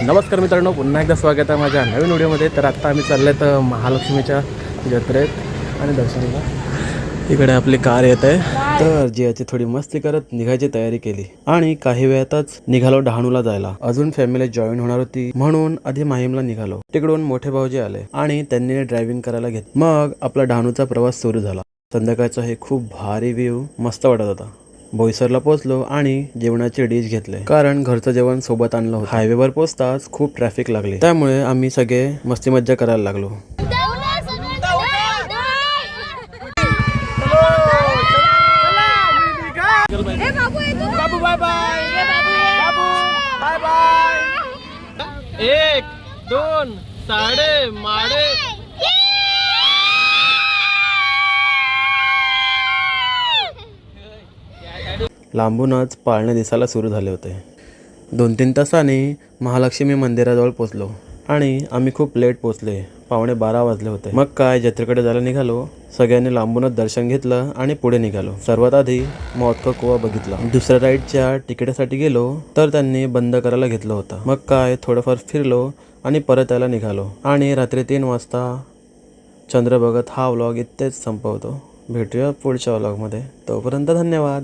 नमस्कार मित्रांनो, पुन्हा एकदा स्वागत आहे माझ्या नवीन व्हिडिओमध्ये. तर आत्ता आम्ही चालले तर महालक्ष्मीच्या जत्रेत आणि दर्शनाला. इकडे आपली कार येत आहे, तर जियाची थोडी मस्ती करत निघायची तयारी केली आणि काही वेळातच निघालो डहाणूला जायला. अजून फॅमिली जॉईन होणार होती म्हणून आधी माहीमला निघालो. तिकडून मोठे भाऊजी आले आणि त्यांनी ड्रायव्हिंग करायला घेतली. मग आपला डहाणूचा प्रवास सुरू झाला. संध्याकाळचा हे खूप भारी व्ह्यू मस्त वाटत होता. बोईसरला पोहोचलो आणि जेवणाचे डिश घेतले, कारण घरचं जेवण सोबत आणलं होतं. हायवेवर पोहोचताच खूप ट्रॅफिक लागली, त्यामुळे आम्ही सगळे मस्ती मज्जा करायला लागलो. एक दोन साडे माडे. लांबूनच पाळणे दिसायला सुरू झाले होते. 2-3 तासांनी महालक्ष्मी मंदिराजवळ पोचलो आणि आम्ही खूप लेट पोचले. 11:15 वाजले होते. मग काय जत्रेकडे जायला निघालो. सगळ्यांनी लांबूनच दर्शन घेतलं आणि पुढे निघालो. सर्वात आधी मौतका कुवा बघितला. दुसऱ्या राईडच्या तिकिटासाठी गेलो तर त्यांनी बंद करायला घेतलं होतं. मग काय थोडंफार फिरलो आणि परत यायला निघालो आणि रात्री 3 वाजता चंद्र बघत हा व्लॉग इथेच संपवतो. भेटूया पुढच्या व्लॉगमध्ये. तोपर्यंत धन्यवाद.